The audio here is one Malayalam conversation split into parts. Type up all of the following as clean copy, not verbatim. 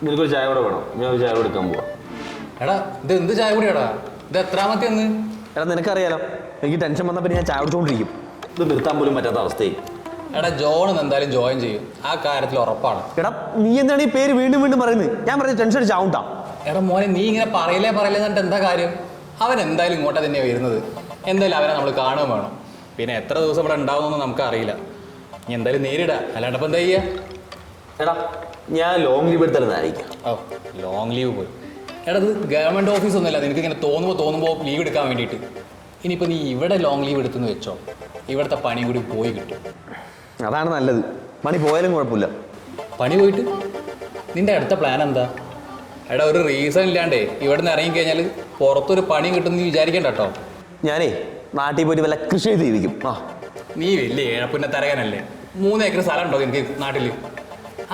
നിനക്കൊരു ചായ കൂടെ വേണം, ഞാൻ ഒരു ചായ എടുക്കാൻ പോവാം. എടാ ഇത് എന്ത് ചായ കൂടിയാടാ? ഇത് എത്രാമത്തെ ഒന്ന്? എടാ നിനക്കറിയാലോ, എനിക്ക് ടെൻഷൻ വന്നാൽ പിന്നെ ഞാൻ ചായ കുടിച്ചുകൊണ്ടിരിക്കും. ഇത് നിർത്താൻ പോലും പറ്റാത്ത അവസ്ഥയായി. എടാ ജോൺ എന്തായാലും ജോയിൻ ചെയ്യും, ആ കാര്യത്തിൽ ഉറപ്പാണ്. എടാ നീ എന്താണ് ഈ പേര് വീണ്ടും വീണ്ടും പറയുന്നത്? ഞാൻ പറഞ്ഞ ടെൻഷൻ അടിച്ചാവുണ്ടാ. എടാ മോനെ നീ ഇങ്ങനെ പറയില്ലേ എന്നിട്ട് എന്താ കാര്യം? അവൻ എന്തായാലും ഇങ്ങോട്ട് തന്നെയാണ് വരുന്നത്. എന്തായാലും അവനെ നമ്മൾ കാണുകയും വേണം. പിന്നെ എത്ര ദിവസം ഇവിടെ ഉണ്ടാവുമെന്നൊന്നും നമുക്ക് അറിയില്ല. നീ എന്തായാലും നേരിടാ, അല്ലാണ്ട് ഇപ്പം എന്താ ചെയ്യുക? എടാ ഞാൻ ലോങ് ലീവ് എടുത്താലും ആയിരിക്കാം. ഓ ലോങ് ലീവ് പോയി. എടാ ഇത് ഗവൺമെൻറ് ഓഫീസൊന്നുമല്ല നിനക്ക് ഇങ്ങനെ തോന്നുമ്പോൾ ലീവ് എടുക്കാൻ വേണ്ടിയിട്ട്. ഇനിയിപ്പോൾ നീ ഇവിടെ ലോങ് ലീവ് എടുത്തെന്ന് വെച്ചോ, ഇവിടുത്തെ പണിയും കൂടി പോയി കിട്ടും. അതാണ് നല്ലത്. പണി പോയാലും കുഴപ്പമില്ല. പണി പോയിട്ട് നിന്റെ അടുത്ത പ്ലാൻ എന്താ? എടാ ഒരു റീസൺ ഇല്ലാണ്ടേ ഇവിടെ നിന്ന് ഇറങ്ങിക്കഴിഞ്ഞാൽ പുറത്തൊരു പണി കിട്ടും നീ വിചാരിക്കണ്ട കേട്ടോ. ഞാനേ നാട്ടിൽ പോയിട്ട് വല്ല കൃഷി ചെയ്തിരിക്കും. നീ വലിയ ഏഴപ്പുന്ന തരകനല്ലേ? 3 ഏക്കർ സ്ഥലം ഉണ്ടോ എനിക്ക് നാട്ടിൽ?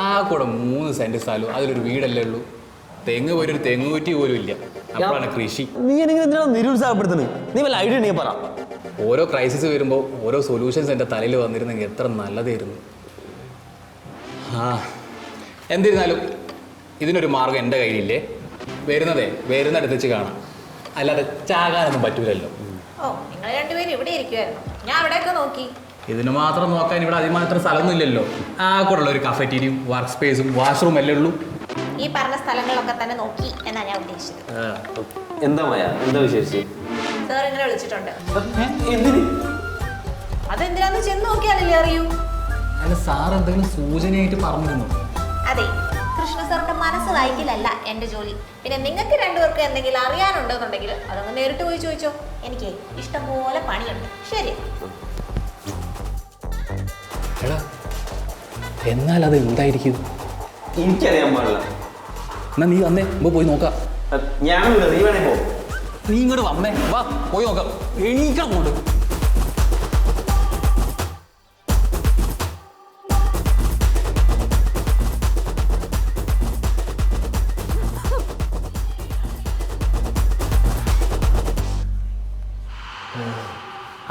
ആ കൂടെ 3 സെൻറ്റ് സ്ഥലവും അതിലൊരു വീടല്ലേ ഉള്ളൂ. തെങ്ങ് പോയി ഒരു തെങ്ങ് കുറ്റി പോലും ഇല്ല. അപ്പോഴാണ് കൃഷി. നീ എനിക്ക് എന്തിനാണ് നിരുത്സാഹപ്പെടുത്തുന്നത്? നീ വല്ല ഐഡിയ ഉണ്ടെങ്കിൽ പറ. ഓരോ ക്രൈസിസ് വരുമ്പോൾ ഓരോ സൊല്യൂഷൻസ് എൻ്റെ തലയിൽ വന്നിരുന്നെങ്കിൽ എത്ര നല്ലതായിരുന്നു. എന്നിരുന്നാലും ഇതിനൊരു മാർഗം എൻ്റെ കയ്യിലില്ലേ. വരുന്നിടത്ത് വെച്ച് കാണാം, അല്ലാതെ ചാകാനൊന്നും പറ്റൂലല്ലോ. ഓ നിങ്ങൾ രണ്ടുപേരും ഇവിടെ ഇരിക്കുവായിരുന്നു, ഞാൻ അവിടെയൊക്കെ നോക്കി. ഇതിന് മാത്രം നോക്കാൻ ഇവിടെ അതിമാത്രം സ്ഥലമൊന്നും ഇല്ലല്ലോ. ആ കൂടെ ഉള്ള ഒരു കഫറ്റീരിയും വർക്ക് സ്പേസും വാഷ്റൂം എല്ലാം ഉള്ളൂ. ഈ പറഞ്ഞ സ്ഥലങ്ങളൊക്കെ തന്നെ നോക്കി എന്നാ ഞാൻ ഉദ്ദേശിച്ചത്. എന്താ മായ, എന്താ വിശേഷിച്ച്? സാർ ഇങ്ങനെ വിളിച്ചിട്ടുണ്ട്. എന്തിന്? അതെന്തിനാന്ന് ചെന്ന് നോക്കിയാലല്ലേ അറിയൂ. അല്ല സാർ എന്തെങ്കിലും സൂചനയായിട്ട് പറഞ്ഞിരുന്നു? അതെ, കൃഷ്ണ സാറിന്റെ മനസ്സ് വായിക്കലല്ല എന്റെ ജോലി. പിന്നെ നിങ്ങൾക്ക് രണ്ടുപേർക്ക് എന്തെങ്കിലും അറിയാനുണ്ടെന്നുണ്ടെങ്കിൽ അതൊന്ന് നേരിട്ട് പോയി ചോദിച്ചോ. എനിക്ക് ഇഷ്ടംപോലെ പണിയുണ്ട്. ശരി. എടാ എന്നാൽ അത് എന്തായിരിക്കും? എനിക്കറിയാൻ പാടില്ല. എന്നാ നീ വന്നേ, മുമ്പ് പോയി നോക്കാം. ഞാനില്ല, നീ വേണേ പോ. നീ ഇങ്ങോട്ട് വന്നേ, വാ പോയി നോക്കാം. എണീക്കണം കൊണ്ട്.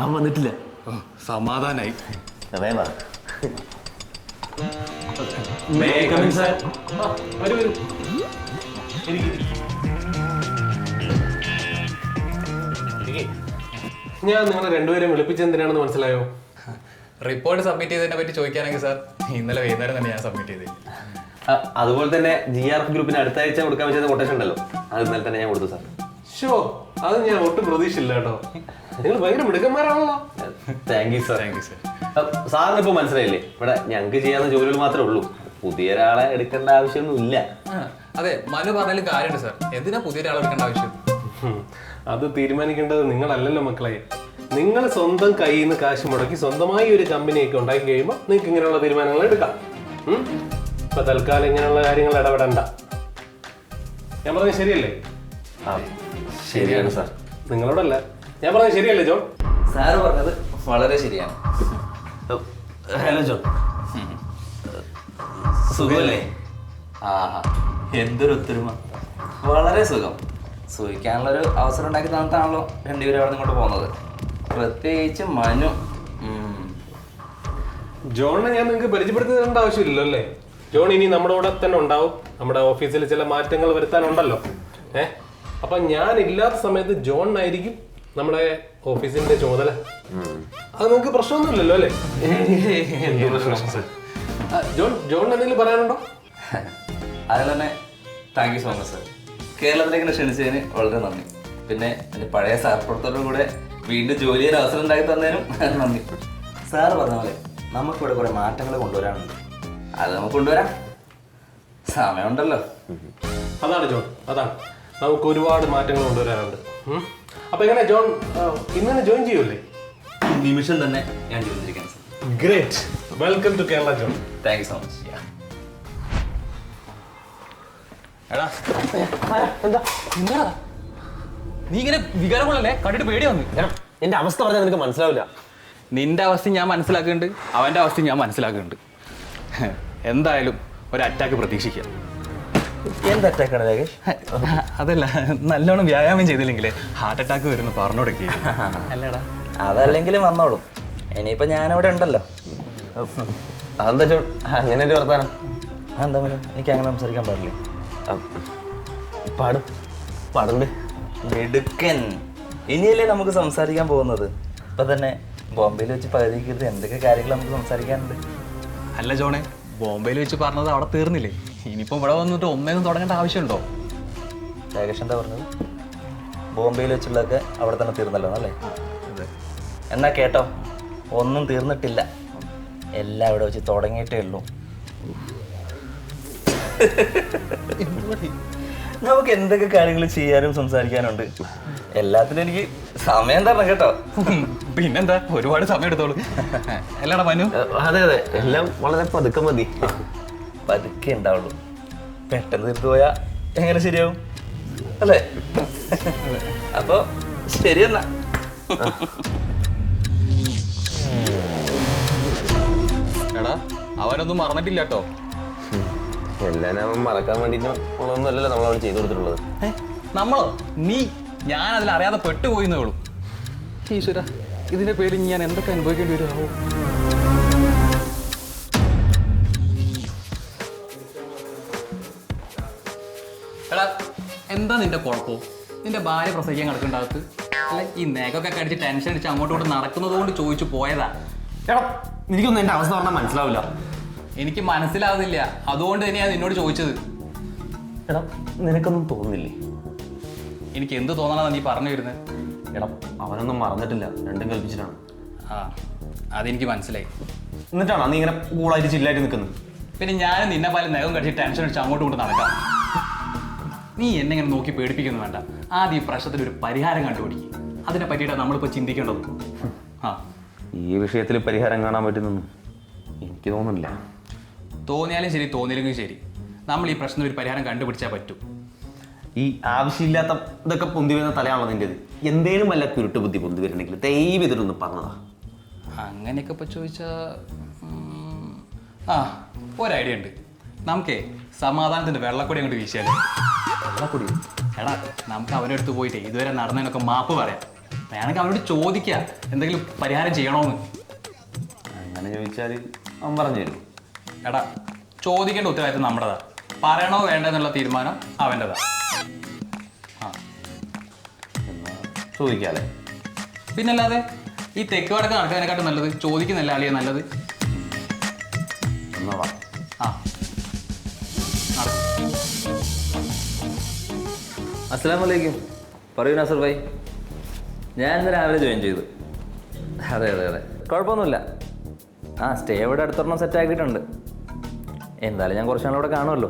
അവൻ വന്നിട്ടില്ല. സമാധാനായി. ഞാൻ നിങ്ങളെ രണ്ടുപേരും വിളിപ്പിച്ചെന്തിനാണെന്ന് മനസ്സിലായോ? റിപ്പോർട്ട് സബ്മിറ്റ് ചെയ്തതിനെ പറ്റി ചോദിക്കുകയാണെങ്കിൽ സാർ ഇന്നലെ വൈകുന്നേരം തന്നെ ഞാൻ സബ്മിറ്റ് ചെയ്തത്. അതുപോലെ തന്നെ GRF ഗ്രൂപ്പിന് അടുത്ത ആഴ്ച കൊടുക്കാൻ വെച്ച കൊട്ടേഷൻ ഉണ്ടല്ലോ, അത് ഇന്നലെ തന്നെ ഞാൻ കൊടുത്തു സാർ. ഷോ, അത് ഞാൻ ഒട്ടും പ്രതീക്ഷയില്ല കേട്ടോ. നിങ്ങൾ ഭയങ്കര മിടുക്കന്മാരാണല്ലോ. Thank you sir. Thank you sir. സാറിന് ഇപ്പൊ മനസ്സിലായില്ലേ, ഇവിടെ ഞങ്ങൾക്ക് ചെയ്യാവുന്ന ജോലികൾ മാത്രമേ ഉള്ളൂ. പുതിയ ഒരാളെ എടുക്കേണ്ട ആവശ്യമൊന്നും ഇല്ല. അതെ, മനു പറഞ്ഞാലും കാര്യമുണ്ട് സാർ. എന്തിനാ പുതിയൊരാളെ എടുക്കേണ്ട ആവശ്യം? അത് തീരുമാനിക്കേണ്ടത് നിങ്ങളല്ലല്ലോ മക്കളെ. നിങ്ങൾ സ്വന്തം കയ്യിൽ നിന്ന് കാശ് മുടക്കി സ്വന്തമായി ഒരു കമ്പനിയൊക്കെ ഉണ്ടാക്കി കഴിയുമ്പോൾ നിങ്ങൾക്ക് ഇങ്ങനെയുള്ള തീരുമാനങ്ങൾ എടുക്കാം. ഇപ്പൊ തൽക്കാലം ഇങ്ങനെയുള്ള കാര്യങ്ങൾ ഇടപെടണ്ട. ഞാൻ പറഞ്ഞത് ശരിയല്ലേ? ശരിയാണ് സാർ. നിങ്ങളോടല്ല, ഞാൻ പറഞ്ഞത് ശരിയല്ലേ ജോൺ? സാറ് പറഞ്ഞത് വളരെ ശരിയാണ്. ഹലോ ജോൺ, സുഖമല്ലേ? ആഹാ, എന്തൊരു ഒത്തൊരുമ. വളരെ സുഖം. സുഖിക്കാനുള്ളൊരു അവസരം ഉണ്ടാക്കി തന്നിട്ടാണല്ലോ രണ്ടുപേരും അവിടെ ഇങ്ങോട്ട് പോകുന്നത്. പ്രത്യേകിച്ച് മനു. ജോണിനെ ഞാൻ നിങ്ങൾക്ക് പരിചയപ്പെടുത്തി തരേണ്ട ആവശ്യമില്ലല്ലോ അല്ലേ? ജോൺ ഇനി നമ്മുടെ കൂടെ തന്നെ ഉണ്ടാവും. നമ്മുടെ ഓഫീസിൽ ചില മാറ്റങ്ങൾ വരുത്താനുണ്ടല്ലോ. അപ്പൊ ഞാൻ ഇല്ലാത്ത സമയത്ത് ജോണിനായിരിക്കും നമ്മുടെ ഓഫീസിന്റെ ചുമതല. അത് നിങ്ങൾക്ക് പ്രശ്നമൊന്നുമില്ലല്ലോ അല്ലേ? ജോണിന് എന്തെങ്കിലും പറയാനുണ്ടോ? അതിൽ തന്നെ thank you so much sir. കേരളത്തിലേക്ക് ക്ഷണിച്ചതിന് വളരെ നന്ദി. പിന്നെ എൻ്റെ പഴയ സഹപ്രവർത്തകരുടെ കൂടെ വീണ്ടും ജോലി ചെയ്യാൻ അവസരം ഉണ്ടാക്കി തന്നതിനും നന്ദി. സാറ് പറഞ്ഞ പോലെ നമുക്കിവിടെ കുറെ മാറ്റങ്ങൾ കൊണ്ടുവരാനുണ്ട്. അത് നമുക്ക് കൊണ്ടുവരാം, സമയമുണ്ടല്ലോ. അതാണ് ജോൺ, അതാണ്. നമുക്ക് ഒരുപാട് മാറ്റങ്ങൾ കൊണ്ടുവരാനുണ്ട്. അപ്പൊ എങ്ങനെ ജോൺ ഇന്ന് ജോയിൻ ചെയ്യൂല്ലേ? നിമിഷം തന്നെ ഞാൻ ചെയ്തിരിക്കണം sir. Great, welcome to Kerala John. Thank you so much. എടാ എന്താ നീ ഇങ്ങനെ വികാരമുള്ളല്ലേ? കണ്ടിട്ട് പേടി വന്നു. എന്റെ അവസ്ഥ പറഞ്ഞാൽ നിനക്ക് മനസ്സിലാവില്ല. നിന്റെ അവസ്ഥ ഞാൻ മനസ്സിലാക്കുന്നുണ്ട്, അവൻ്റെ അവസ്ഥ ഞാൻ മനസ്സിലാക്കുന്നുണ്ട്. എന്തായാലും ഒരു അറ്റാക്ക് പ്രതീക്ഷിക്കാം. എന്ത് അറ്റാക്കാണ് രാകേഷ്? അതല്ല, നല്ലോണം വ്യായാമം ചെയ്തില്ലെങ്കിലേ ഹാർട്ട് അറ്റാക്ക് വരുന്നു പറഞ്ഞോടൊക്കെ. അല്ലടാ, അതല്ലെങ്കിലും വന്നോളും. ഇനിയിപ്പോൾ ഞാനിവിടെ ഉണ്ടല്ലോ. അതെന്താ ജോൺ അങ്ങനെ ഒരു വർത്താനം? എന്താ എനിക്ക് അങ്ങനെ സംസാരിക്കാൻ പാടില്ലേ? പാടും പാടുണ്ട്. മിടുക്കൻ. ഇനിയല്ലേ നമുക്ക് സംസാരിക്കാൻ പോകുന്നത്. ഇപ്പൊ തന്നെ ബോംബെയിൽ വെച്ച് പകുതിക്കരുത് എന്തൊക്കെ കാര്യങ്ങൾ നമുക്ക് സംസാരിക്കാനുണ്ട്. അല്ല ജോണെ, ബോംബെയിൽ വെച്ച് പറഞ്ഞത് അവിടെ തീർന്നില്ലേ? ഇനിയിപ്പോൾ ഇവിടെ വന്നിട്ട് ഒന്നേന്നും തുടങ്ങേണ്ട ആവശ്യമുണ്ടോ? ഏകദേശം എന്താ പറഞ്ഞത്? ബോംബെയിൽ വെച്ചുള്ളതൊക്കെ അവിടെ തന്നെ തീർന്നല്ലോ അല്ലേ? എന്നാ കേട്ടോ, ഒന്നും തീർന്നിട്ടില്ല. എല്ലാം ഇവിടെ വെച്ച് തുടങ്ങിയിട്ടേ ഉള്ളൂ. നമുക്ക് എന്തൊക്കെ കാര്യങ്ങൾ ചെയ്യാനും സംസാരിക്കാനുണ്ട്. എല്ലാത്തിനും എനിക്ക് സമയം തരണം കേട്ടോ. പിന്നെന്താ, ഒരുപാട് സമയം എടുത്തോളൂ. അല്ലടാ മനു? അതെ അതെ, എല്ലാം വളരെ പതുക്കെ മതി. പതുക്കെ ഉണ്ടാവുള്ളൂ. പെട്ടെന്ന് തീർത്തു പോയാ എങ്ങനെ ശരിയാവും അല്ലേ? അപ്പൊ ശരി എന്നാ. എടാ, അവനൊന്നും മറന്നിട്ടില്ല കേട്ടോ. എല്ലാം അവൻ മറക്കാൻ വേണ്ടിയിട്ട് ഉള്ളതൊന്നും അല്ലല്ലോ നമ്മളവിടെ ചെയ്തു കൊടുത്തിട്ടുള്ളത്. നമ്മളോ? നീ? ഞാൻ അതിൽ അറിയാതെ പെട്ടുപോയിന്നേ ഉള്ളൂ. ഈശ്വര, ഇതിന്റെ പേരിൽ ഞാൻ എന്തൊക്കെ അനുഭവിക്കേണ്ടി വരുമോ? എടാ, എന്താ നിന്റെ കുഴപ്പം? നിന്റെ ഭാര്യ പ്രസവിക്കാൻ കിടക്കുന്നുണ്ടാകത്ത്? അല്ല, ഈ നെഗൊക്കെ കടിച്ച് ടെൻഷൻ അടിച്ച് അങ്ങോട്ടും ഇങ്ങോട്ട് നടക്കുന്നത് കൊണ്ട് ചോദിച്ചു പോയതാ. എടാ, എനിക്കൊന്നും എൻ്റെ അവസ്ഥ പറഞ്ഞാൽ മനസ്സിലാവില്ല. എനിക്ക് മനസ്സിലാവുന്നില്ല, അതുകൊണ്ട് തന്നെയാണ് നിന്നോട് ചോദിച്ചത്. എടാ, നിനക്കൊന്നും തോന്നുന്നില്ലേ? എനിക്ക് എന്ത് തോന്നണമെന്നാണ് നീ പറഞ്ഞു വരുന്നത്? എടാ, അവനൊന്നും മറന്നിട്ടില്ല, രണ്ടും കൽപ്പിച്ചിട്ടാണ്. ആ, അതെനിക്ക് മനസ്സിലായി. എന്നിട്ടാണോ നീ ഇങ്ങനെ കൂളായിട്ട് ചില്ലായിട്ട് നിൽക്കുന്നത്? പിന്നെ ഞാനും നിന്നെ പോലെ നഖം കടിച്ച് ടെൻഷൻ അടിച്ച് അങ്ങോട്ടും ഇങ്ങോട്ട് നടക്കാം. നീ എന്നെ ഇങ്ങനെ നോക്കി പേടിപ്പിക്കുന്നു വേണ്ട. ആദ്യം ഈ പ്രശ്നത്തിന് ഒരു പരിഹാരം കണ്ടുപിടിക്കും. അതിനെ പറ്റിയിട്ടാണ് നമ്മളിപ്പോൾ ചിന്തിക്കേണ്ടത്. ആ, ഈ വിഷയത്തിൽ പരിഹാരം കാണാൻ പറ്റുന്നൊന്നും എനിക്ക് തോന്നുന്നില്ല. തോന്നിയാലും ശരി തോന്നിയില്ലെങ്കിലും ശരി, നമ്മൾ ഈ പ്രശ്നത്തിന് ഒരു പരിഹാരം കണ്ടുപിടിച്ചാൽ പറ്റും. ഈ ആവശ്യമില്ലാത്ത ഇതൊക്കെ പൊന്തി വരുന്ന തലയാണല്ലോ നിൻ്റെത്. എന്തേലും വല്ല കുരുട്ട് ബുദ്ധി പൊന്തി വരുന്നെങ്കിൽ ദൈവം ഇതിലൊന്ന് പറഞ്ഞതാ. അങ്ങനെയൊക്കെ ഇപ്പോൾ ചോദിച്ചാൽ ആ, ഒരു ഐഡിയ ഉണ്ട്. നമുക്കേ സമാധാനത്തിൻ്റെ വെള്ളക്കൊടി അങ്ങോട്ട് വീശിയാലോ? വെള്ളക്കൊടി? എടാ, നമുക്ക് അവൻ്റെ അടുത്ത് പോയിട്ട് ഇതുവരെ നടന്നതിനൊക്കെ മാപ്പ് പറയാം. വേണമെങ്കിൽ അവനോട് ചോദിക്കുക എന്തെങ്കിലും പരിഹാരം ചെയ്യണമെന്ന്. അങ്ങനെ ചോദിച്ചാൽ അവൻ പറഞ്ഞു തരും. എടാ, ചോദിക്കേണ്ട ഉത്തരവാദിത്തം നമ്മുടേതാ. പറയണോ വേണ്ട എന്നുള്ള തീരുമാനം അവൻ്റെതാ. ആ, ചോദിക്കാല്ലേ? പിന്നല്ലാതെ ഈ തെക്ക് വടക്ക് നടക്കുന്നതിനെക്കാട്ടും നല്ലത് ചോദിക്കുന്നില്ല അളിയ നല്ലത്. എന്നാ വാ. ആ, നടക്കും. അസ്സലാമു അലൈക്കും. പറയൂ നാസർ ഭായി. ഞാൻ ഇന്ന് രാവിലെ ജോയിൻ ചെയ്തു. അതെ അതെ അതെ, കുഴപ്പമൊന്നുമില്ല. ആ, സ്റ്റേ ഇവിടെ അടുത്തൊരെണ്ണം സെറ്റ് ആക്കിയിട്ടുണ്ട്. എന്തായാലും ഞാൻ കുറച്ച് നാളിവിടെ കാണുമല്ലോ.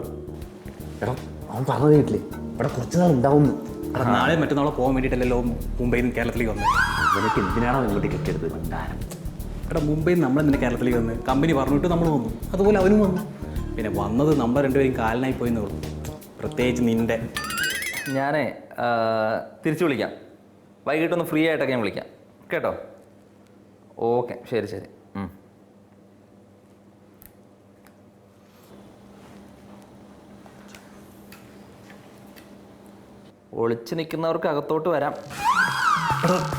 എടാ, അവൻ പറഞ്ഞു കേട്ടില്ലേ ഇവിടെ കുറച്ച് നാൾ ഉണ്ടാവുന്നു. എടാ, നാളെ മറ്റന്നാളെ പോകാൻ വേണ്ടിയിട്ടല്ലോ മുംബൈയിൽ നിന്ന് കേരളത്തിലേക്ക് വന്നത്. നിനക്ക് എന്തിനാണോ ഇങ്ങോട്ട് കിട്ടിയത്? എടാ, മുംബൈയിൽ നമ്മൾ എന്തിനാ കേരളത്തിലേക്ക് വന്ന്? കമ്പനി പറഞ്ഞിട്ട് നമ്മൾ വന്നു, അതുപോലെ അവനും വന്നു. പിന്നെ വന്നത് നമ്മൾ രണ്ടുപേരും കാലിനായി പോയെന്നേ ഉള്ളൂ. പ്രത്യേകിച്ച് നിൻ്റെ. ഞാനേ തിരിച്ചു വിളിക്കാം. വൈകിട്ടൊന്ന് ഫ്രീ ആയിട്ടൊക്കെ ഞാൻ വിളിക്കാം കേട്ടോ. ഓക്കെ, ശരി ശരി. ഒളിച്ചു നിൽക്കുന്നവർക്ക് അകത്തോട്ട് വരാം.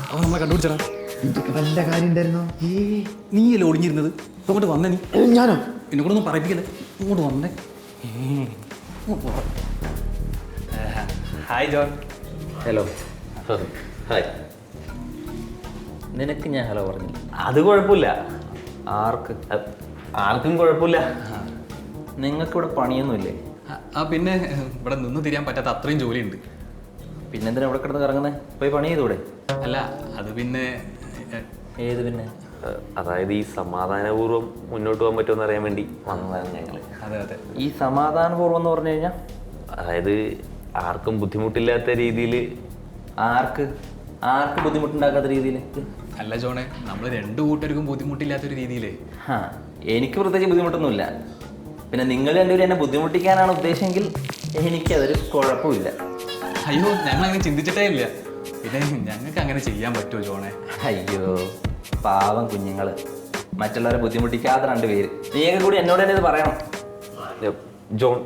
അവൻ നമ്മളെ കണ്ടുപിടിച്ചടാ. വല്ല കാര്യം ഉണ്ടായിരുന്നോ? നീയല്ലേ ഒളിഞ്ഞിരുന്നത്? ഇങ്ങോട്ട് വന്നേ. നീ ഞാനോ? എന്നെ കൂടെ ഒന്നും പറയിപ്പിക്കല്ലേ. ഇങ്ങോട്ട് വന്നേ. Hi John. ഹലോ. ഹായ്. നിനക്ക് ഞാൻ ഹലോ പറഞ്ഞു. അത് കുഴപ്പമില്ല. ആർക്ക്? ആർക്കും കുഴപ്പമില്ല. നിങ്ങൾക്കിവിടെ പണിയൊന്നുമില്ലേ? ആ, പിന്നെ ഇവിടെ നിന്ന് തിരിയാൻ പറ്റാത്ത അത്രയും ജോലിയുണ്ട്. പിന്നെന്തിനാ ഇവിടെ കിടന്ന് കറങ്ങുന്നത്? പോയി പണി ചെയ്തൂടെ? അല്ല, അത് പിന്നെ ഏത് പിന്നെ? അതായത് ഈ സമാധാനപൂർവ്വം മുന്നോട്ട് പോകാൻ പറ്റുമെന്ന് അറിയാൻ വേണ്ടി വന്നതാണ് ഞങ്ങൾ. അതെ അതെ. ഈ സമാധാനപൂർവ്വം എന്ന് പറഞ്ഞു കഴിഞ്ഞാൽ അതായത് ആർക്കും ബുദ്ധിമുട്ടില്ലാത്ത രീതിയിൽ. ആർക്ക് ബുദ്ധിമുട്ടുണ്ടാക്കാത്ത രീതിയിൽ? അല്ല ജോണെ, നമ്മൾ രണ്ടു കൂട്ടർക്കും ബുദ്ധിമുട്ടില്ലാത്തൊരു രീതിയിലേ. ആ, എനിക്ക് പ്രത്യേകിച്ച് ബുദ്ധിമുട്ടൊന്നുമില്ല. പിന്നെ നിങ്ങൾ രണ്ടുപേരും എന്നെ ബുദ്ധിമുട്ടിക്കാനാണ് ഉദ്ദേശമെങ്കിൽ എനിക്കതൊരു കുഴപ്പമില്ല. അയ്യോ, ഞങ്ങൾ അങ്ങനെ ചിന്തിച്ചിട്ടേ ഇല്ല. പിന്നെ ഞങ്ങൾക്ക് അങ്ങനെ ചെയ്യാൻ പറ്റുമോ ജോണെ? അയ്യോ, പാവം കുഞ്ഞുങ്ങൾ, മറ്റുള്ളവരെ ബുദ്ധിമുട്ടിക്കാത്ത രണ്ടുപേര്. നീയൊക്കെ കൂടി എന്നോട് തന്നെ ഇത് പറയണം. ജോൺ,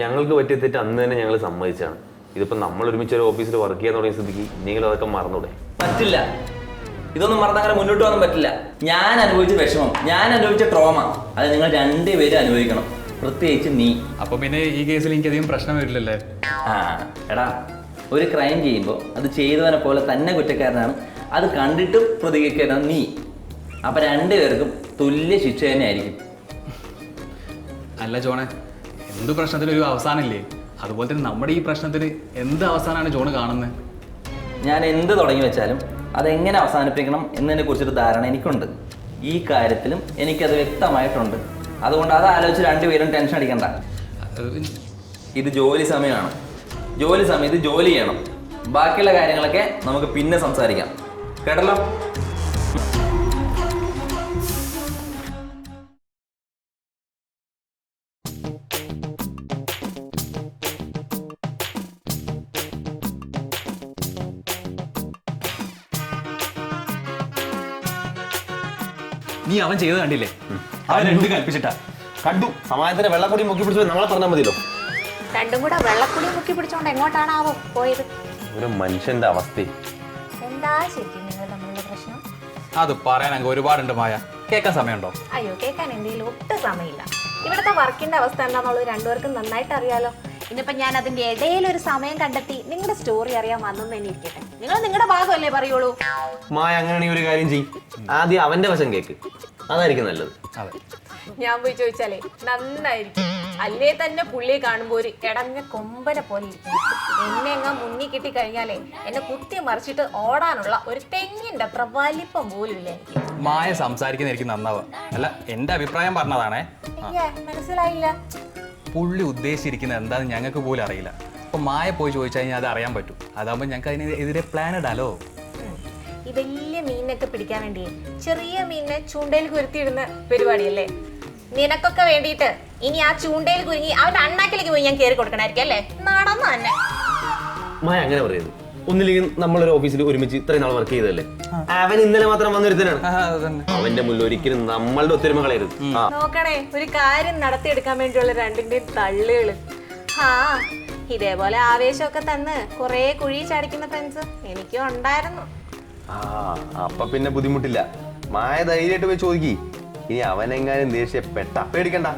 ഞങ്ങൾക്ക് പറ്റിയ തെറ്റ് അന്ന് തന്നെ ഞങ്ങൾ സമ്മതിച്ചാണ്. ഇതിപ്പോൾ നമ്മൾ ഒരുമിച്ച് ഒരു ഓഫീസിൽ വർക്ക് ചെയ്യാൻ തുടങ്ങിയ സ്ഥിതിക്ക് ഇനിയെങ്കിലും അതൊക്കെ മറന്നൂടെ? പറ്റില്ല. ഇതൊന്നും മറന്നങ്ങനെ മുന്നോട്ട് പോകാൻ പറ്റില്ല. ഞാൻ അനുഭവിച്ച വിഷമം, ഞാൻ അനുഭവിച്ച ട്രോമ, അത് നിങ്ങൾ രണ്ടുപേരും അനുഭവിക്കണം. പ്രത്യേകിച്ച് നീ. അപ്പൊ പിന്നെ ഈ കേസിൽ എനിക്കധികം പ്രശ്നം വരില്ലല്ലേ? ആ എടാ, ഒരു ക്രൈം ചെയ്യുമ്പോൾ അത് ചെയ്തവനെ പോലെ തന്നെ കുറ്റക്കാരനാണ്, അത് കണ്ടിട്ടും പ്രതികരിക്കാനാണ് നീ. അപ്പം രണ്ടുപേർക്കും തുല്യ ശിക്ഷ തന്നെ ആയിരിക്കും. അല്ല ജോണെ, എന്ത് പ്രശ്നത്തിനൊരു അവസാനമില്ലേ? അതുപോലെ തന്നെ നമ്മുടെ ഈ പ്രശ്നത്തിന് എന്ത് അവസാനമാണ് ജോണ് കാണുന്നത്? ഞാൻ എന്ത് തുടങ്ങി വെച്ചാലും അതെങ്ങനെ അവസാനിപ്പിക്കണം എന്നതിനെ കുറിച്ചൊരു ധാരണ എനിക്കുണ്ട്. ഈ കാര്യത്തിലും എനിക്കത് വ്യക്തമായിട്ടുണ്ട്. അതുകൊണ്ട് അത് ആലോചിച്ച് രണ്ടുപേരും ടെൻഷൻ അടിക്കണ്ട. ഇത് ജോലി സമയമാണ്. ജോലി സമയത്ത് ജോലി ചെയ്യണം. ബാക്കിയുള്ള കാര്യങ്ങളൊക്കെ നമുക്ക് പിന്നെ സംസാരിക്കാം. കേട്ടല്ലോ? നീ അവൻ ചെയ്ത് കണ്ടില്ലേ? അവൻ എന്ത് കൽപ്പിച്ചിട്ടാ? കണ്ടു. സമാജത്തിന്റെ വെള്ളപ്പൊടി മുക്കി പിടിച്ചു നമ്മളെ പറഞ്ഞാൽ മതിയല്ലോ. രണ്ടും കൂടെ വെള്ളക്കുടി മുക്കി പിടിച്ചോണ്ട് എങ്ങോട്ടാണാവോ പോയത്? ഒരു മനുഷ്യന്റെ അവസ്ഥ. എന്താ ശരിക്കും നിങ്ങൾ തമ്മിലുള്ള പ്രശ്നം? അത് പറയാൻ അങ്ങ് ഒരുപാടുണ്ട് മായ. കേൾക്കാൻ സമയമുണ്ടോ? അയ്യോ, കേൾക്കാൻ എന്തെങ്കിലും ഒട്ടും സമയമില്ല. ഇവിടുത്തെ വർക്കിന്റെ അവസ്ഥ എന്താണെന്നുള്ളത് രണ്ടുപേർക്കും നന്നായിട്ട് അറിയാലോ. ഇന്നിപ്പോ ഞാൻ അതിന്റെ ഇടയിൽ ഒരു സമയം കണ്ടെത്തി നിങ്ങളുടെ സ്റ്റോറി അറിയാൻ വന്നെന്ന് തന്നെ ഇരിക്കട്ടെ. നിങ്ങൾ നിങ്ങളുടെ ഭാഗമല്ലേ പറയുള്ളൂ. മായ അങ്ങനെയാണെങ്കിൽ ഒരു കാര്യം ചെയ്യും, ആദ്യം അവന്റെ വശം കേക്ക്. അതായിരിക്കും നല്ലത്. അതെ, ഞാൻ പോയി ചോദിച്ചാലേ നന്നായിരിക്കും. അല്ലേ തന്നെ പുള്ളിയെ കാണുമ്പോ ഒരു ഇടഞ്ഞ കൊമ്പനെ പോലെ ഇരിക്കും. എന്നെ എങ്ങാ മുന്നിൽ കിട്ടി കഴിഞ്ഞാലേ എന്നെ കുത്തി മറിച്ചിട്ട് ഓടാനുള്ള ഒരു തെങ്ങിന്റെ പ്രവലിപ്പം പോലും ഇല്ല എനിക്ക്. മായ സംസാരിക്കുന്ന എനിക്ക് നന്നാവുക. അല്ല, എന്റെ അഭിപ്രായം പറഞ്ഞതാണേ. മനസ്സിലായില്ല. പുള്ളി ഉദ്ദേശിച്ചിരിക്കുന്നത് എന്താണെന്ന് ഞങ്ങൾക്ക് പോലും അറിയില്ല. അപ്പൊ മായ പോയി ചോദിച്ചു കഴിഞ്ഞാൽ അത് അറിയാൻ പറ്റും. അതാകുമ്പോൾ ഞങ്ങൾക്ക് അതിനെതിരെ പ്ലാൻ ഇടാലോ. ഈ വലിയ മീനിനൊക്കെ പിടിക്കാൻ വേണ്ടി ചെറിയ മീനിനെ ചൂണ്ടയിൽ കുരുത്തിയിടുന്ന പരിപാടിയല്ലേ? നിനക്കൊക്കെ വേണ്ടിയിട്ട് ഇനി ആ ചൂണ്ടയിൽ കുരുങ്ങി അവന്റെ അണ്ണാക്കിലേക്ക് പോയി ഞാൻ കയറി കൊടുക്കണായിരിക്കും അല്ലേ? നടന്നു തന്നെ. മായ അങ്ങനെ പറയുന്നത്. ഒന്നില്ലെങ്കിൽ നമ്മളൊരു ഓഫീസിൽ ഒരുമിച്ച് ഇത്രയും നാൾ വർക്ക് ചെയ്തതല്ലേ. അവൻ ഇന്നലെ മാത്രം വന്നൊരുത്തനാണ്. അവന്റെ മുന്നിൽ ഒരിക്കലും നമ്മളുടെ ഒത്തൊരുമ കളയരുത്. നോക്കണേ, ഒരു കാര്യം നടത്തിയെടുക്കാൻ വേണ്ടിയുള്ള രണ്ടിന്റെയും തള്ളുകള്. ആ ഇതേപോലെ ആവേശമൊക്കെ തന്ന് കുറെ കുഴി ചാടിക്കുന്ന ഫ്രണ്ട്സ് എനിക്കും ഉണ്ടായിരുന്നു. അപ്പൊ പിന്നെ ബുദ്ധിമുട്ടില്ല. മായ ധൈര്യമായിട്ട് പോയി ചോദിക്കി. ഇനി അവനെങ്ങാനും ദേഷ്യപ്പെട്ട പേടിക്കണ്ട,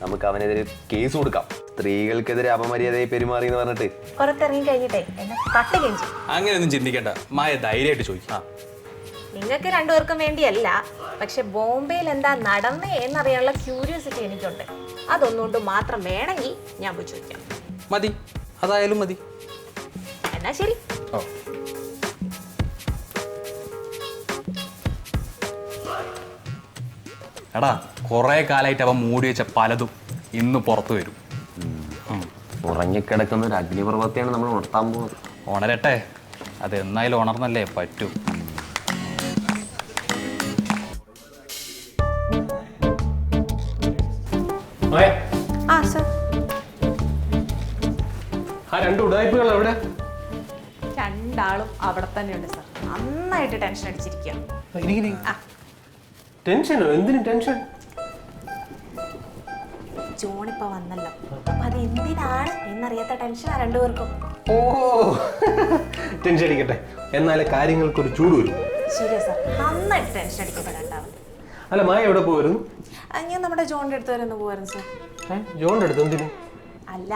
നമുക്ക് അവനെതിരെ കേസ് കൊടുക്കാം. സ്ത്രീകൾക്കെതിരെ അപമര്യാദയായി പെരുമാറി എന്ന് പറഞ്ഞിട്ട് പുറത്തിറങ്ങി കഴിഞ്ഞിട്ടേ എന്നെ കട്ട് കെഞ്ചി. അങ്ങനെയൊന്നും ചിന്തിക്കണ്ട, മായ ധൈര്യമായിട്ട് ചോദിക്കാം. നിങ്ങൾക്ക് രണ്ടുപേർക്കും വേണ്ടിയല്ല, പക്ഷെ ബോംബെയിൽ എന്താ നടന്നേ എന്നറിയാനുള്ള ക്യൂരിയോസിറ്റി എനിക്കുണ്ട്. അതൊന്നുകൊണ്ട് മാത്രം വേണമെങ്കിൽ ഞാൻ പോയി ചോദിക്കാം. മതി, അതായാലും മതി. എന്നാ ശരി. ഓ, എടാ, കുറെ കാലമായിട്ട് അവൻ മൂടി വെച്ച പലതും ഇന്ന് പുറത്തു വരും. ഉറങ്ങിക്കിടക്കുന്ന ഒരു അഗ്നിപർവ്വത്തെയാണ് നമ്മൾ ഉണർത്താൻ പോകുന്നത്. ഉണരട്ടെ, അത് എന്നായാലും ഉണർന്നല്ലേ പറ്റൂ. ആ സർ. ആ രണ്ട് ഉടായ്പകൾ എവിടെ? രണ്ടാളും അവിടെ തന്നെയുണ്ട് സർ. നന്നായിട്ട് ടെൻഷൻ അടിച്ചിരിക്കുക. ടെൻഷനോ? എന്തിനും ടെൻഷൻ? ജോണിപ്പോ വന്നല്ലോ, അപ്പൊ അത് എന്തിനാണ് എന്നറിയാത്ത ടെൻഷനാ രണ്ടുപേർക്കും. ഓ, ടെൻഷൻ അടിക്കട്ടെ, എന്നാലേ കാര്യങ്ങൾക്ക് ഒരു ചൂട് വരും. ശരിയാ സർ, നന്നായിട്ട് ടെൻഷൻ അടിക്കട്ടെ രണ്ടാമത്. അല്ല, മായ എവിടെ പോയിരുന്നു? ഞാൻ നമ്മുടെ ജോണിന്റെ അടുത്ത് വരെ ഒന്ന് പോവായിരുന്നു സർ. ജോണിന്റെ അടുത്ത് എന്തിനു? അല്ല,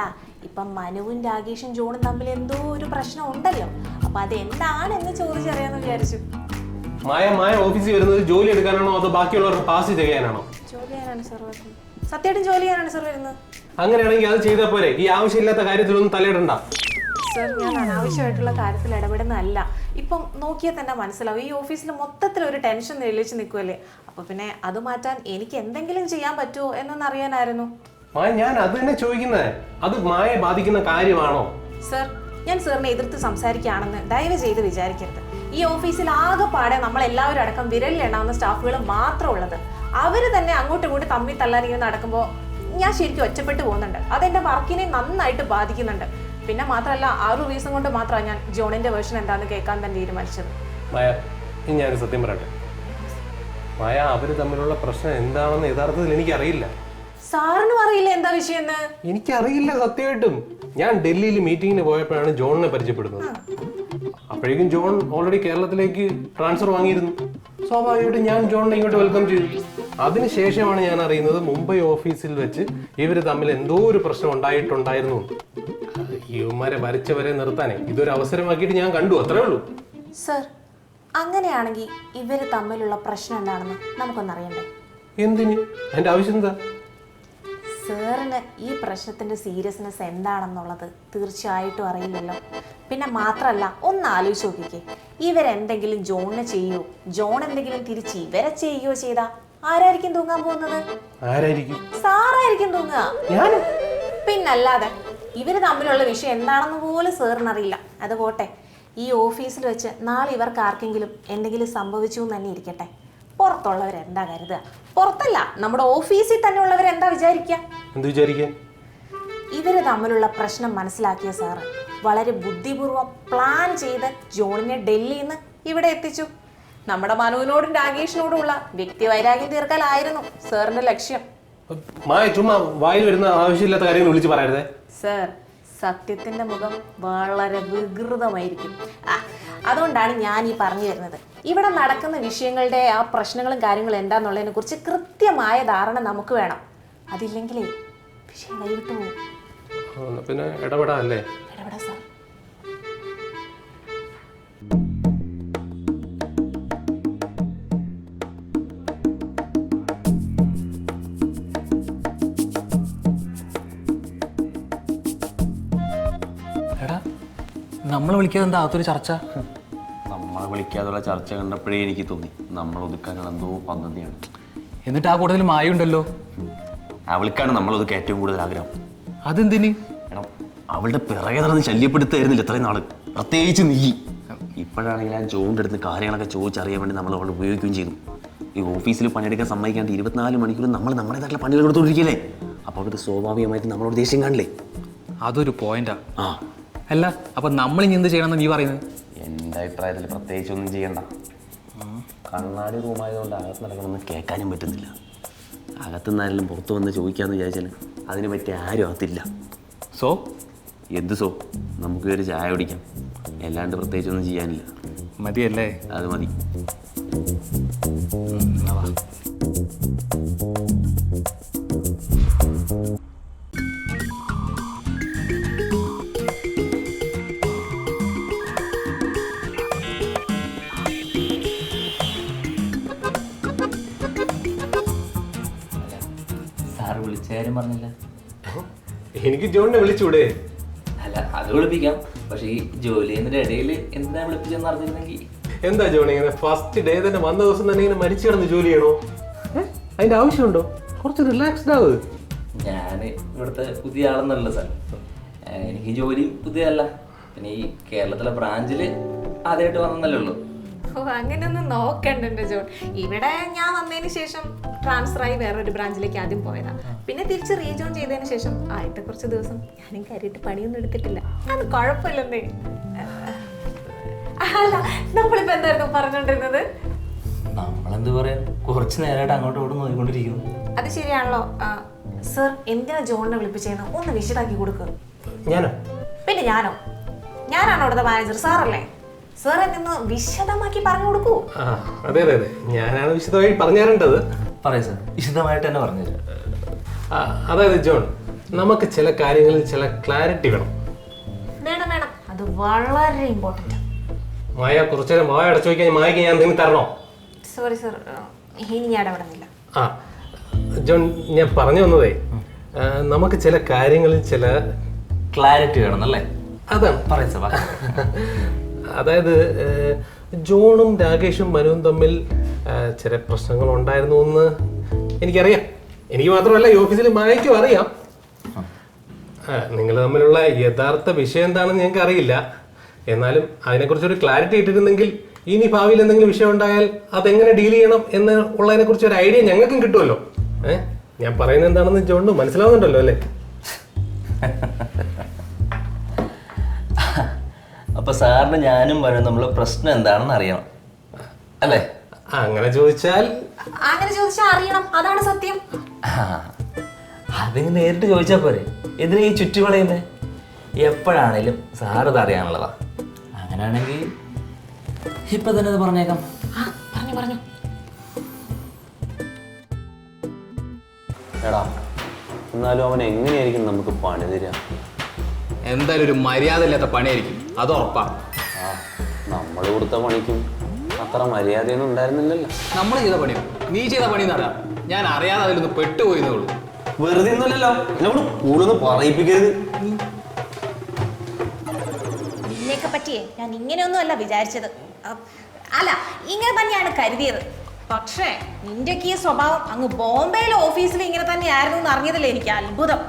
ഇപ്പം മനുവും രാഗേഷും ജോണും തമ്മിൽ എന്തോ ഒരു പ്രശ്നം ഉണ്ടല്ലോ. അപ്പൊ അത് എന്താണെന്ന് ചോദിച്ചറിയാന്ന് വിചാരിച്ചു. മായ ഓഫീസിൽ വരുന്നത് ജോലി എടുക്കാനാണോ അതോ ബാക്കിയുള്ളവർക്ക് പാസ് ചെയ്യാനാണോ? ജോലി ചെയ്യാനാണ് സർ വരുന്നത്. സത്യമായിട്ടും ജോലി ചെയ്യാനാണ് സർ വരുന്നത്. അങ്ങനെയാണെങ്കിൽ അത് ചെയ്താൽ പോരെ. ഈ ആവശ്യമില്ലാത്ത കാര്യത്തിലൊന്നും തലയിടണ്ട. സർ, ഞാൻ അനാവശ്യമായിട്ടുള്ള കാര്യത്തിൽ ഇടപെടുന്നതല്ല. ഇപ്പം നോക്കിയാൽ തന്നെ മനസ്സിലാവും, ഈ ഓഫീസിൽ മൊത്തത്തിൽ ഒരു ടെൻഷൻ നിലയിച്ച് നിൽക്കുമല്ലേ. അപ്പൊ പിന്നെ അത് മാറ്റാൻ എനിക്ക് എന്തെങ്കിലും ചെയ്യാൻ പറ്റുമോ എന്നൊന്ന് അറിയാനായിരുന്നു. മായ, ഞാൻ അത് തന്നെ ചോദിക്കുന്നത്. അത് മായയെ ബാധിക്കുന്ന കാര്യമാണോ? സർ, ഞാൻ സാറിനെ എതിർത്ത് സംസാരിക്കുകയാണെന്ന് ദയവ് ചെയ്ത് വിചാരിക്കരുത്. ഈ ഓഫീസിൽ ആകെപ്പാടെ നമ്മളെല്ലാവരും അടക്കം വിരലിലെണ്ണാവുന്ന സ്റ്റാഫുകൾ മാത്രം ഉള്ളത്. അവർ തന്നെ അങ്ങോട്ടും ഇങ്ങോട്ടും തമ്മിൽ തള്ളാൻ ഇങ്ങനെ നടക്കുമ്പോൾ ഞാൻ ശരിക്കും ഒറ്റപ്പെട്ടു പോകുന്നുണ്ട്. അതെന്റെ വർക്കിനെ നന്നായിട്ട് ബാധിക്കുന്നുണ്ട്. പിന്നെ മാത്രമല്ല, ആ ഒരു റീസൺ കൊണ്ട് മാത്രമാണ് ഞാൻ ജോണിന്റെ വേർഷൻ എന്താണെന്ന് കേൾക്കാൻ തന്നെ തീരുമാനിച്ചത്. മായ, ഇനി ഞാനൊരു സത്യം പറയട്ടെ. മായ, അവര് തമ്മിലുള്ള പ്രശ്നം എന്താണെന്ന് യഥാർത്ഥത്തിൽ എനിക്കറിയില്ല. സാറിനും അറിയില്ല എന്താ വിഷയം? എനിക്കറിയില്ല സത്യമായിട്ടും. ഞാൻ ഡൽഹിയിൽ മീറ്റിങ്ങിന് പോയപ്പോഴാണ് ജോണിനെ പരിചയപ്പെടുന്നത്. അപ്പോഴേക്കും ജോൺ ഓൾറെഡി കേരളത്തിലേക്ക് ട്രാൻസ്ഫർ വാങ്ങിയിരുന്നു. സ്വാഭാവികമായിട്ടും ഞാൻ ജോണിനെ ഇങ്ങോട്ട് വെൽക്കം ചെയ്തു. അതിനുശേഷമാണ് ഞാൻ അറിയുന്നത് മുംബൈ ഓഫീസിൽ വെച്ച് ഇവർ തമ്മിൽ എന്തോ ഒരു പ്രശ്നം ഉണ്ടായിട്ടുണ്ടായിരുന്നു. ഇവന്മാരെ വരച്ചവരെ നിർത്താനേ ഇതൊരു അവസരമാക്കിയിട്ട് ഞാൻ കണ്ടു, അത്രേ ഉള്ളൂ. സർ, അങ്ങനെയാണെങ്കിൽ ഇവര് തമ്മിലുള്ള പ്രശ്നം എന്താണെന്ന് നമുക്കൊന്നറിയണ്ടേ? എന്തിന്? അതിന്റെ ആവശ്യം എന്താ? സാറിന് ഈ പ്രശ്നത്തിന്റെ സീരിയസ്നെസ് എന്താണെന്നുള്ളത് തീർച്ചയായിട്ടും അറിയില്ലല്ലോ. പിന്നെ മാത്രമല്ല, ഒന്ന് ആലോചിച്ച് നോക്കിക്കേ, ഇവരെന്തെങ്കിലും ജോണിനെ ചെയ്യോ, ജോൺ എന്തെങ്കിലും തിരിച്ച് ഇവരെ ചെയ്യുകയോ ചെയ്താ ആരായിരിക്കും തൂങ്ങാൻ പോകുന്നത്? ആരായിരിക്കും? സാറായിരിക്കും തൂങ്ങുക. പിന്നല്ലാതെ ഇവര് തമ്മിലുള്ള വിഷയം എന്താണെന്ന് പോലും സാറിനറിയില്ല. അത് പോട്ടെ, ഈ ഓഫീസിൽ വെച്ച് നാളെ ഇവർക്ക് ആർക്കെങ്കിലും എന്തെങ്കിലും സംഭവിച്ചു എന്ന് തന്നെ ഇരിക്കട്ടെ, പുറത്തുള്ളവരെന്താ കരുതുക? പുറത്തല്ല, നമ്മുടെ ഓഫീസിൽ തന്നെ ഉള്ളവരെന്താ വിചാരിക്കുക? എന്ത് വിചാരിക്കാൻ? ഇവര് തമ്മിലുള്ള പ്രശ്നം മനസ്സിലാക്കിയ സാറ് വളരെ ബുദ്ധിപൂർവ്വം പ്ലാൻ ചെയ്ത് ജോണിനെ ഡൽഹിയിൽ നിന്ന് ഇവിടെ എത്തിച്ചു. നമ്മുടെ മനുവിനോടും രാകേഷിനോടുമുള്ള വ്യക്തിവൈരാഗ്യം തീർക്കലായിരുന്നു സാറിന്റെ ലക്ഷ്യം. മായ ചുമ്മാ വായിൽ വരുന്ന ആവശ്യമില്ലാത്ത കാര്യങ്ങൾ വിളിച്ച് പറയരുതേ. സർ, സത്യത്തിന്റെ മുഖം വളരെ വികൃതമായിരിക്കും. അതുകൊണ്ടാണ് ഞാൻ ഈ പറഞ്ഞു തരുന്നത്. ഇവിടെ നടക്കുന്ന വിഷയങ്ങളുടെ ആ പ്രശ്നങ്ങളും കാര്യങ്ങളും എന്താന്നുള്ളതിനെ കുറിച്ച് കൃത്യമായ ധാരണ നമുക്ക് വേണം. അതില്ലെങ്കിലേ വിഷയം കൈവിട്ടു പോകും. പിന്നെ ഇടപെടാ അല്ലേ? ഇടപെടാ സാർ. എടാ, നമ്മളെ വിളിക്കാതെ എന്താ അകത്തൊരു ചർച്ച? നമ്മളെ വിളിക്കാതുള്ള ചർച്ച കണ്ടപ്പോഴേ എനിക്ക് തോന്നി നമ്മൾ ഒതുക്കാനുള്ള എന്തോ പദ്ധതിയാണ്. എന്നിട്ട് ആ കൂട്ടത്തിൽ മായുണ്ടല്ലോ. അവൾക്കാണ് നമ്മളൊതുക്കാൻ ഏറ്റവും കൂടുതൽ ആഗ്രഹം. അതെന്തിന്? എടാ, അവളുടെ പിറകെ നടന്ന് ശല്യപ്പെടുത്തായിരുന്നില്ല ഇത്രയും നാള്, പ്രത്യേകിച്ച് നീ. ഇപ്പോഴാണെങ്കിൽ ആ ജോണിൻ്റെ അടുത്ത് കാര്യങ്ങളൊക്കെ ചോദിച്ചറിയാൻ വേണ്ടി നമ്മൾ അവൾ ഉപയോഗിക്കുകയും ചെയ്തു. ഈ ഓഫീസിൽ പണിയെടുക്കാൻ സമ്മതിക്കാണ്ട് 24 മണിക്കൂറും നമ്മൾ നമ്മുടേതായിട്ടുള്ള പണികൾ കൊടുത്തുകൊണ്ടിരിക്കില്ലേ? അപ്പോൾ അവർക്ക് സ്വാഭാവികമായിട്ട് നമ്മളോട് ദേഷ്യം കാണില്ലേ? അതൊരു പോയിന്റാ. ആ അല്ല, അപ്പൊ നമ്മൾ ഇനി എന്ത് ചെയ്യണമെന്ന് നീ പറയുന്നത്? എൻ്റെ അഭിപ്രായത്തിൽ പ്രത്യേകിച്ചൊന്നും ചെയ്യണ്ട. കണ്ണാടി റൂമായതുകൊണ്ട് അകത്ത് നടക്കണമെന്ന് കേൾക്കാനും പറ്റുന്നില്ല. അകത്തുനിന്നായാലും പുറത്ത് വന്ന് ചോദിക്കാമെന്ന് വിചാരിച്ചാൽ അതിന് പറ്റിയ ആരും അകത്തില്ല. സോ എന്ത് സോ? നമുക്ക് ഒരു ചായ കുടിക്കാം, അല്ലാണ്ട് പ്രത്യേകിച്ചൊന്നും ചെയ്യാനില്ല. മതിയല്ലേ? അത് മതി. സാറ് വിളിച്ച കാര്യം പറഞ്ഞില്ല. എനിക്ക് ജോണിനെ വിളിച്ചൂടെ? അല്ല, അത് വിളിപ്പിക്കാം. പക്ഷെ ഈ ജോലി ചെയ്യുന്നതിന്റെ ഇടയിൽ എന്തിനാ വിളിപ്പിച്ചെന്ന് അറിഞ്ഞിരുന്നെങ്കിൽ. എന്താ ജോണി ഇങ്ങനെ ഫസ്റ്റ് ഡേ തന്നെ വന്ന ദിവസം തന്നെ ഇങ്ങനെ മരിച്ചു കിടന്ന് ജോലി ചെയ്യണോ? അതിന്റെ ആവശ്യമുണ്ടോ? കുറച്ച് റിലാക്സ്ഡ് ആവ്. ഞാൻ ഇവിടുത്തെ പുതിയ ആളെന്നല്ല സാർ. എനിക്ക് ജോലി പുതിയതല്ല. പിന്നെ ഈ കേരളത്തിലെ ബ്രാഞ്ചിൽ ആദ്യമായിട്ട് വന്നല്ലേ ഉള്ളൂ. ഓ, അങ്ങനെയൊന്നും നോക്കണ്ട എൻ്റെ ജോൺ. ഇവിടെ ഞാൻ വന്നതിന് ശേഷം ട്രാൻസ്ഫർ ആയി വേറൊരു ബ്രാഞ്ചിലേക്ക് ആദ്യം പോയതാ. പിന്നെ തിരിച്ച് റീജോയിൻ ചെയ്തതിന് ശേഷം ആദ്യത്തെ കുറച്ച് ദിവസം ഞാനും കാര്യമായിട്ട് പണിയൊന്നും എടുത്തിട്ടില്ല. അത് കുഴപ്പമില്ലെന്നേ. അല്ല, നമ്മളിപ്പോ എന്തായിരുന്നു പറഞ്ഞോണ്ടിരുന്നത്? നമ്മളെന്ത് പറയാൻ, കുറച്ച് നേരമായിട്ട് അങ്ങോട്ടും ഇങ്ങോട്ടും നോക്കിക്കൊണ്ടിരിക്കുന്നു. അത് ശരിയാണല്ലോ. സർ, എന്തിനാ ജോണിനെ വിളിപ്പിച്ചേന്ന് ഒന്ന് വിശദാക്കി കൊടുക്കുക. ഞാനോ? പിന്നെ ഞാനോ? ഞാനാണോ ഇവിടുത്തെ മാനേജർ? സാറല്ലേ? സാർ എന്നൊന്ന് വിശദമാക്കി പറഞ്ഞു കൊടുക്കൂ. അതെ അതെ അതെ, ഞാനാണ് വിശദമായി പറഞ്ഞു തരേണ്ടത്. പറയാം സാർ, വിശദമായിട്ട് തന്നെ പറഞ്ഞു തരാം. അതായത് ജോൺ, നമുക്ക് ചില കാര്യങ്ങളിൽ ചില ക്ലാരിറ്റി വേണം. വേണം വേണം, അത് വളരെ ഇമ്പോർട്ടൻ്റ്. മായ കുറച്ചു നേരം മായ അടച്ചു വയ്ക്കാൻ മായക്ക് ഞാൻ എന്തെങ്കിലും തരണോ? സോറി സർ, ഇനി ഞാൻ ഇടപെടുന്നില്ല. ജോൺ, ഞാൻ പറഞ്ഞു വന്നതേ, നമുക്ക് ചില കാര്യങ്ങളിൽ ചില ക്ലാരിറ്റി വേണമെന്നല്ലേ? അതാണ് പറയാം സാർ. അതായത് ജോണും രാകേഷും മനുവും തമ്മിൽ ചില പ്രശ്നങ്ങൾ ഉണ്ടായിരുന്നു എന്ന് എനിക്കറിയാം. എനിക്ക് മാത്രമല്ല, ഈ ഓഫീസിൽ മായയ്ക്കും അറിയാം. നിങ്ങൾ തമ്മിലുള്ള യഥാർത്ഥ വിഷയം എന്താണെന്ന് ഞങ്ങൾക്ക് അറിയില്ല. എന്നാലും അതിനെക്കുറിച്ചൊരു ക്ലാരിറ്റി ഇട്ടിരുന്നെങ്കിൽ ഇനി ഭാവിയിൽ എന്തെങ്കിലും വിഷയം ഉണ്ടായാൽ അതെങ്ങനെ ഡീൽ ചെയ്യണം എന്ന് ഉള്ളതിനെക്കുറിച്ച് ഒരു ഐഡിയ ഞങ്ങൾക്കും കിട്ടുമല്ലോ. ഞാൻ പറയുന്നത് എന്താണെന്ന് ജോണിന് മനസ്സിലാവുന്നുണ്ടല്ലോ അല്ലേ? അപ്പൊ സാറിന് ഞാനും വരും നമ്മളെ പ്രശ്നം എന്താണെന്ന് അറിയണം അല്ലേ? അങ്ങനെ ചോദിച്ചാൽ അറിയണം, അതാണ് സത്യം. അതിന് നേരിട്ട് ചോദിച്ചാൽ പോരെ, എന്തിനാ ഈ ചുറ്റുകളയുന്നേ? എപ്പോഴാണേലും സാറ് ഇത് അറിയാനുള്ളതാ. അങ്ങനെയാണെങ്കിൽ ഇപ്പൊ തന്നെ അത് പറഞ്ഞേക്കാം. പറഞ്ഞു പറഞ്ഞു. എടാ എന്നാലും അവൻ എങ്ങനെയായിരിക്കും നമുക്ക് പണി തരാ? എന്തായാലും ഒരു മര്യാദ ഇല്ലാത്ത പണിയായിരിക്കും, അത് ഉറപ്പാ. ആ നമ്മൾ കൊടുത്ത പണിക്കും അത്ര മര്യാദയൊന്നും ഉണ്ടായിരുന്നില്ലല്ലോ. നമ്മൾ ചെയ്ത പണിയോ? നീ ചെയ്ത പണി നടാ. ഞാൻ അറിയാതെ അതിലൊന്ന് പെട്ടുപോയിന്നേ ഉള്ളൂ. വെറുതെ ഒന്നുമല്ലല്ലോ, എന്നോട് കൂടുതലൊന്നും പറയിപ്പിക്കരുത്. നിന്നെയൊക്കെ പറ്റിയേ ഞാൻ ഇങ്ങനെയൊന്നുമല്ല വിചാരിച്ചത്. അല്ല, ഇങ്ങനെ തന്നെയാണ് കരുതിയത്. പക്ഷേ നിന്റെയൊക്കെ ഈ സ്വഭാവം അങ്ങ് ബോംബെയിലെ ഓഫീസിൽ ഇങ്ങനെ തന്നെയായിരുന്നു എന്ന് അറിഞ്ഞതില്ലേ എനിക്ക് അത്ഭുതം.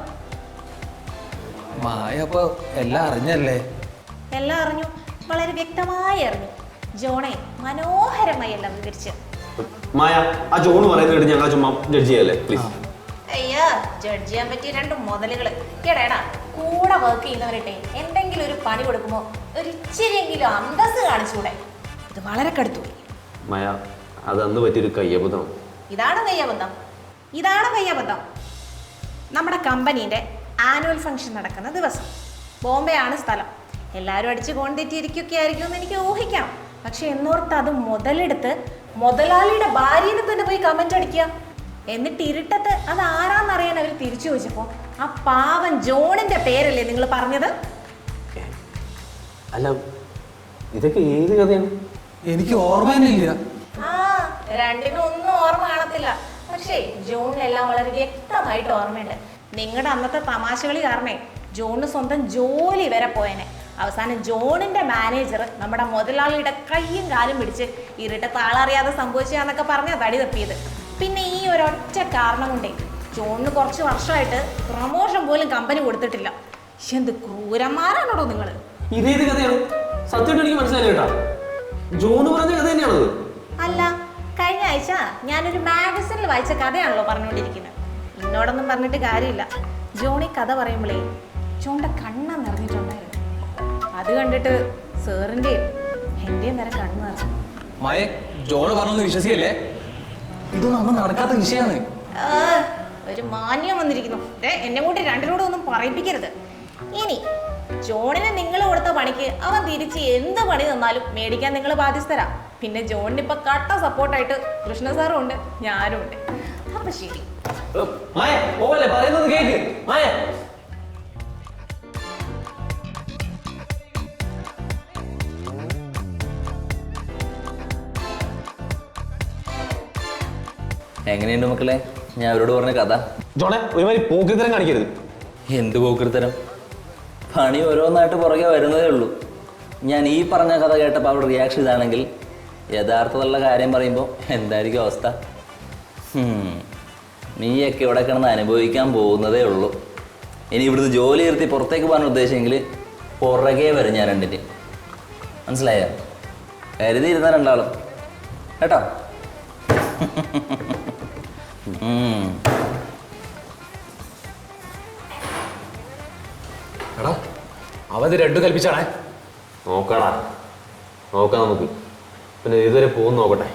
മായ അപ്പൊ എല്ലാം അറിഞ്ഞല്ലേ? എല്ലാം അറിഞ്ഞു, വളരെ വ്യക്തമായി അറിഞ്ഞു. ജോണെ മനോഹരമായി എല്ലാം വിവരിച്ച്. മായ, ആ ജോണ് പറയുന്നത് ഞങ്ങൾ ചുമ്മാ ജഡ്ജ് ചെയ്യല്ലേ പ്ലീസ്. അയ്യാ, ജഡ്ജ് ചെയ്യാൻ പറ്റിയ രണ്ട് മുതലുകൾ. എടാ കൂടെ വർക്ക് ചെയ്യുന്നവരട്ടെ എന്തെങ്കിലും ഒരു പണി കൊടുക്കുമ്പോൾ ഒരു ഇച്ചിരിയെങ്കിലും അന്തസ് കാണിച്ചൂടെ? ഇത് വളരെ കടുത്തുപോയി. മായ, അത് അന്ന് പറ്റിയൊരു കയ്യബദ്ധം. ഇതാണ് കയ്യബദ്ധം. നമ്മുടെ കമ്പനീൻ്റെ ആനുവൽ ഫംഗ്ഷൻ നടക്കുന്ന ദിവസം. ബോംബെ ആണ് സ്ഥലം. എല്ലാവരും അടിച്ച് കോൺ തെറ്റിയിരിക്കുകയൊക്കെ ആയിരിക്കും എന്ന് എനിക്ക് ഊഹിക്കാം. പക്ഷെ എന്നോർത്ത് അത് മുതലെടുത്ത് മുതലാളിയുടെ ഭാര്യനെ തന്നെ പോയി കമന്റ് അടിക്കുക. എന്നിട്ട് ഇരുട്ടത്ത് അത് ആരാന്നറിയാൻ അവർ തിരിച്ചു ചോദിച്ചപ്പോൾ ആ പാവൻ ജോണിന്റെ പേരല്ലേ നിങ്ങൾ പറഞ്ഞത്? അല്ല, ഇതൊക്കെ ഏത് കഥയാണ്? എനിക്ക് ഓർമ്മ തന്നെ ഇല്ല. ആ, രണ്ടിനും ഒന്നും ഓർമ്മ കാണത്തില്ല. പക്ഷേ ജോണിനെല്ലാം വളരെ വ്യക്തമായിട്ട് ഓർമ്മയുണ്ട്. നിങ്ങളുടെ അന്നത്തെ തമാശകളി കാരണേ ജോണിന് സ്വന്തം ജോലി വരെ പോയനെ. അവസാനം ജോണിന്റെ മാനേജർ നമ്മുടെ മുതലാളിയുടെ കയ്യും കാലും പിടിച്ച് ഇരുട്ടത്ത് ആളറിയാതെ സംഭവിച്ചാന്നൊക്കെ പറഞ്ഞാൽ തടി തപ്പിയത്. പിന്നെ ഈ ഒരൊറ്റ കാരണം കൊണ്ടേ ജോണിന് കുറച്ച് വർഷമായിട്ട് പ്രൊമോഷൻ പോലും കമ്പനി കൊടുത്തിട്ടില്ല. എന്ത് ക്രൂരന്മാരാണോടോ നിങ്ങൾ? ഇതേത് കഥയാണ്? സത്യമായിട്ട് എനിക്ക് മനസ്സിലായില്ല കേട്ടാ. ജോണ് പറഞ്ഞ കഥ തന്നെയാണത്. അല്ല, കഴിഞ്ഞ ആഴ്ച ഞാനൊരു മാഗസിനിൽ വായിച്ച കഥയാണല്ലോ പറഞ്ഞുകൊണ്ടിരിക്കുന്നത്. എന്നോടൊന്നും പറഞ്ഞിട്ട് കാര്യമില്ല. ജോണി കഥ പറയുമ്പോഴേ ജോണിന്റെ കണ്ണ് നിറഞ്ഞിട്ടുണ്ടായിരുന്നു. അത് കണ്ടിട്ട് സാറിന്റെയും എന്റെയും വരെ കണ്ണ് നിറഞ്ഞു. മായ, ജോണ് പറഞ്ഞൊന്ന് വിശ്വസിക്കല്ലേ? ഇതൊന്നും അന്ന് നടക്കാത്ത വിഷയമാണ്. ഒരു മാന്യം വന്നിരിക്കുന്നു. എന്നെ കൂട്ടി രണ്ടിനോടും ഒന്നും പറയിപ്പിക്കരുത്. ഇനി ജോണിന് നിങ്ങൾ കൊടുത്ത പണിക്ക് അവൻ തിരിച്ച് എന്ത് പണി തന്നാലും മേടിക്കാൻ നിങ്ങൾ ബാധ്യസ്ഥരാ. പിന്നെ ജോണിന് ഇപ്പൊ കട്ട സപ്പോർട്ടായിട്ട് കൃഷ്ണ സാറും ഉണ്ട്, ഞാനും ഉണ്ട്. അപ്പൊ ശരി. മായ, പോവല്ലേ, പറയുന്നത് കേക്ക്. മായ, എങ്ങനെയുണ്ട് മക്കളെ ഞാൻ അവരോട് പറഞ്ഞ കഥ? ജോണെ, ഒരുമാതിരി പോക്കിത്തരം കാണിക്കരുത്. എന്ത് പോക്കൃത്തരം? പണി ഓരോന്നായിട്ട് പുറകെ വരുന്നതേ ഉള്ളൂ. ഞാൻ ഈ പറഞ്ഞ കഥ കേട്ടപ്പോൾ അവിടെ റിയാക്ഷൻ ഇതാണെങ്കിൽ യഥാർത്ഥമുള്ള കാര്യം പറയുമ്പോൾ എന്തായിരിക്കും അവസ്ഥ? നീയൊക്കെ ഇവിടെ കിടന്ന് അനുഭവിക്കാൻ പോകുന്നതേ ഉള്ളൂ. ഇനി ഇവിടുന്ന് ജോലി നിർത്തി പുറത്തേക്ക് പോകാൻ ഉദ്ദേശമെങ്കിൽ പുറകെ വരും ഞാൻ രണ്ടിന്. മനസ്സിലായോ? കരുതിയിരുന്ന രണ്ടാളും കേട്ടോ. എടാ, അവത് രണ്ടു കൽപ്പിച്ചാണേ. നോക്കാം നമുക്ക്. പിന്നെ ഇതുവരെ പോകുന്ന നോക്കട്ടെ.